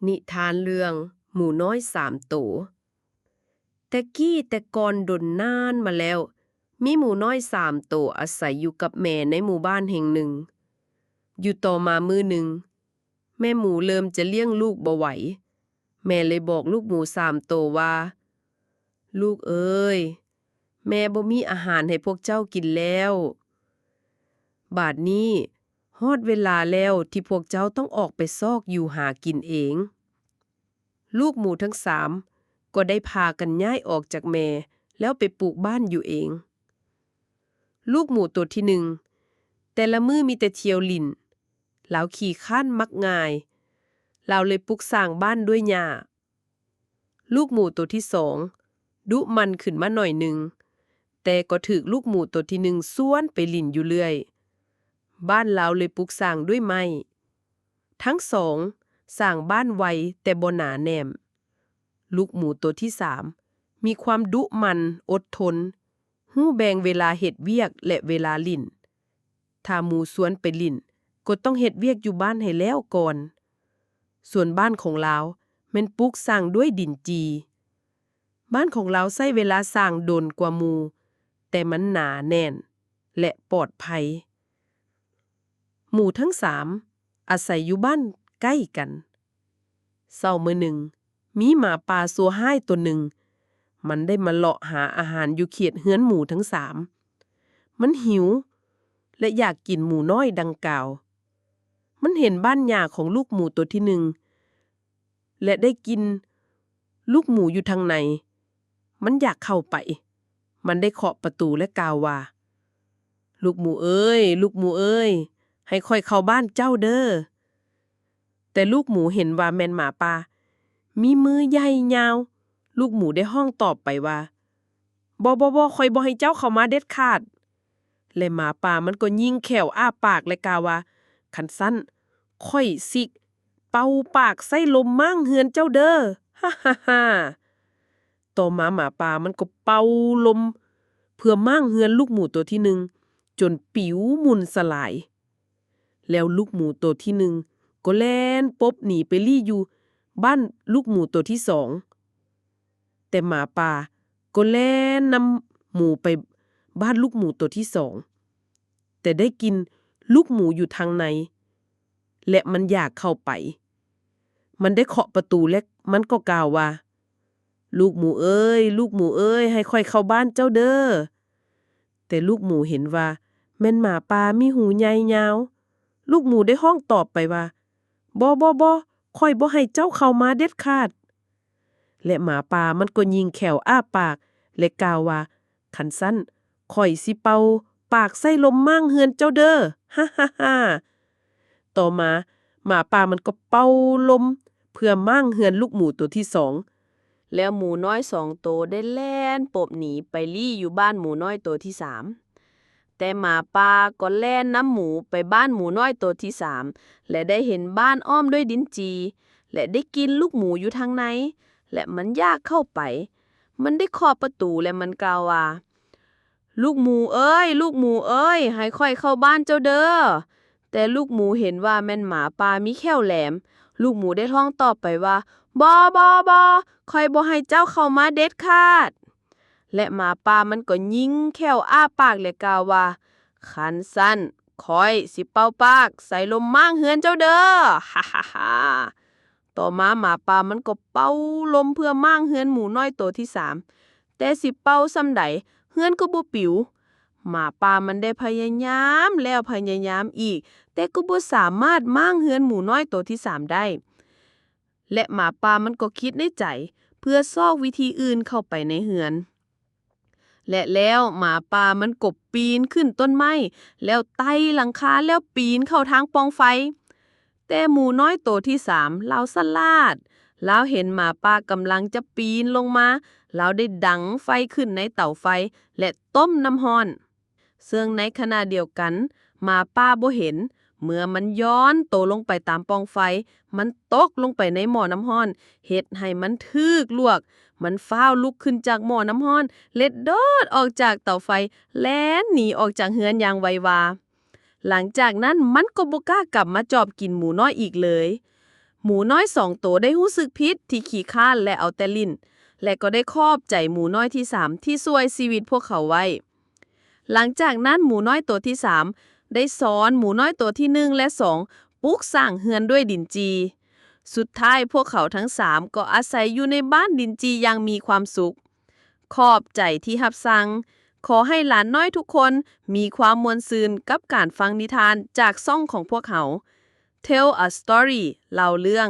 นิทานเรื่องหมูน้อย3ตัวแต่กี้แต่ก่อนดนนานมาแล้วมีหมูน้อย3ตัวอาศัยอยู่กับแม่ในหมู่บ้านแห่งหนึ่งอยู่ต่อมามื้อหนึ่งแม่หมูเริ่มจะเลี้ยงลูกบ่ไหวแม่เลยบอกลูกหมู3ตัวว่าลูกเอ้ยแม่บ่มีอาหารให้พวกเจ้ากินแล้วบาดนี้ฮอดเวลาแล้วที่พวกเจ้าต้องออกไปซอกอยู่หากินเองลูกหมูทั้ง3ก็ได้พากันย้ายออกจากแม่แล้วไปปลูกบ้านอยู่เองลูกหมูตัวที่1แต่ละมื้อมีแต่เที่ยวลิ่นลาวขี้คร้านมักง่ายลาวเลยปลูกสร้างบ้านด้วยหญ้าลูกหมูตัวที่2ดุมันขึ้นมาหน่อยหนึ่งแต่ก็ถูกลูกหมูตัวที่1ซ้วนไปลิ่นอยู่เรื่อยบ้านลาวเลยปลูกสร้างด้วยไม้ทั้งสองสร้างบ้านไวแต่บ่หนาแน่นลูกหมูตัวที่3มีความดุมันอดทนฮู้แบ่งเวลาเฮ็ดเวียกและเวลาลิ่นถ้าหมูสวนไปลิ่นก็ต้องเฮ็ดเวียกอยู่บ้านให้แล้วก่อนส่วนบ้านของลาวแม่นปลูกสร้างด้วยดินจีบ้านของลาวใช้เวลาสร้างโดนกว่าหมู่แต่มันหนาแน่นและปลอดภัยหมู่ทั้ง3อาศัยอยู่บ้านใกล้กันเช้ามื้อหนึ่งมีหมาป่าซัวห้ายตัวหนึ่งมันได้มาเลาะหาอาหารอยู่เขตเฮือนหมูทั้ง3มันหิวและอยากกินหมูน้อยดังกล่าวมันเห็นบ้านหญ้าของลูกหมูตัวที่1และได้กินลูกหมูอยู่ทางในมันอยากเข้าไปมันได้เคาะประตูและกล่าวว่าลูกหมูเอ้ยลูกหมูเอ้ยให้ค่อยเข้าบ้านเจ้าเด้อแต่ลูกหมูเห็นว่าแม่นหมาป่ามีมือใหญ่ยาวลูกหมูได้ห้องตอบไปว่าบ่ค่อยบ่ให้เจ้าเข้ามาเด็ดขาดและหมาป่ามันก็ยิงแขวอ้าปากและกล่าวว่าคันซั่นค่อยสิเป่าปากใส่ลมมั่งเฮือนเจ้าเด้อฮ่าฮ่าต่อมาหมาป่ามันก็เป่าลมเพื่อมั่งเฮือนลูกหมูตัวที่1จนปิวหมุนสลายแล้วลูกหมูตัวที่1ก็แล่นปบหนีไปลี่อยู่บ้านลูกหมูตัวที่2แต่หมาป่าก็แล่นนำหมูไปบ้านลูกหมูตัวที่2แต่ได้กินลูกหมูอยู่ทางในและมันอยากเข้าไปมันได้เคาะประตูและมันก็กล่าวว่าลูกหมูเอ้ยลูกหมูเอ้ยให้ค่อยเข้าบ้านเจ้าเด้อแต่ลูกหมูเห็นว่าแม่นหมาป่ามีหูใหญ่ยาวลูกหมูได้ห้องตอบไปว่าบ่ค่อยบ่ให้เจ้าเข้ามาเด็ดขาดและหมาป่ามันก็ยิงแขวอ้าปากและกล่าวว่าคันซั่นข่อยสิเป่าปากใส่ลมมั่งเฮือนเจ้าเด้อฮ่าฮ่าต่อมาหมาป่ามันก็เป่าลมเพื่อมั่งเฮือนลูกหมูตัวที่2แล้วหมูน้อย2ตัวได้แล่นปบหนีไปลี่อยู่บ้านหมูน้อยตัวที่3แต่หมาป่าก็แล่นน้ำหมูไปบ้านหมูน้อยตัวที่3และได้เห็นบ้านอ้อมด้วยดินจีและได้กินลูกหมูอยู่ทางในและมันยากเข้าไปมันได้เคาะประตูและมันกล่าวว่าลูกหมูเอ้ยลูกหมูเอ้ยให้ค่อยเข้าบ้านเจ้าเด้อแต่ลูกหมูเห็นว่าแม่นหมาป่ามีแข้วแหลมลูกหมูได้ท้องตอบไปว่าบ่ค่อยบ่ให้เจ้าเข้ามาเด็ดขาดและหมาป่ามันก็ยิงแข้วอ้าปากและกล่าวว่าคันสั้นค่อยสิเป่าปากใส่ลมม่างเฮือนเจ้าเด้อฮ่าฮ่าต่อมาหมาป่ามันก็เป่าลมเพื่อม่างเฮือนหมูน้อยตัวที่3แต่สิเป่าส่ำใดเฮือนก็บ่ปิวหมาป่ามันได้พยายามแล้วพยายามอีกแต่ก็บ่สามารถม่างเฮือนหมูน้อยตัวที่3ได้และหมาป่ามันก็คิดในใจเพื่อซอกวิธีอื่นเข้าไปในเฮือนและแล้วหมาป่ามันก็ปีนขึ้นต้นไม้แล้วไต่หลังคาแล้วปีนเข้าทางปล่องไฟแต่หมูน้อยตัวที่3ลาวสลาดลาวเห็นหมาป่ากำลังจะปีนลงมาลาวได้ดังไฟขึ้นในเตาไฟและต้มน้ำร้อนซึ่งในขณะเดียวกันหมาป่าบ่เห็นเมื่อมันย้อนโตลงไปตามปล่องไฟมันตกลงไปในหม้อน้ำร้อนเฮ็ดให้มันถึกลวกมันฟ้าวลุกขึ้นจากหม้อน้ำร้อนเล็ดโดดออกจากเตาไฟแล่นหนีออกจากเฮือนอย่างไววาหลังจากนั้นมันก็บ่กล้ากลับมาจอบกินหมูน้อยอีกเลย หมูน้อย2 ตัวได้รู้สึกผิดที่ขี้คร้านและเอาแต่ลิ้นและก็ได้ขอบใจหมูน้อยที่3ที่ช่วยชีวิตพวกเขาไว้หลังจากนั้นหมูน้อยตัวที่3ได้สอนหมูน้อยตัวที่1และ2ปลูกสร้างเฮือนด้วยดินจีสุดท้ายพวกเขาทั้ง3ก็อาศัยอยู่ในบ้านดินจีอย่างมีความสุขขอบใจที่รับสั่งขอให้หลานน้อยทุกคนมีความม่วนซื่นกับการฟังนิทานจากซ่องของพวกเขา Tell a story เล่าเรื่อง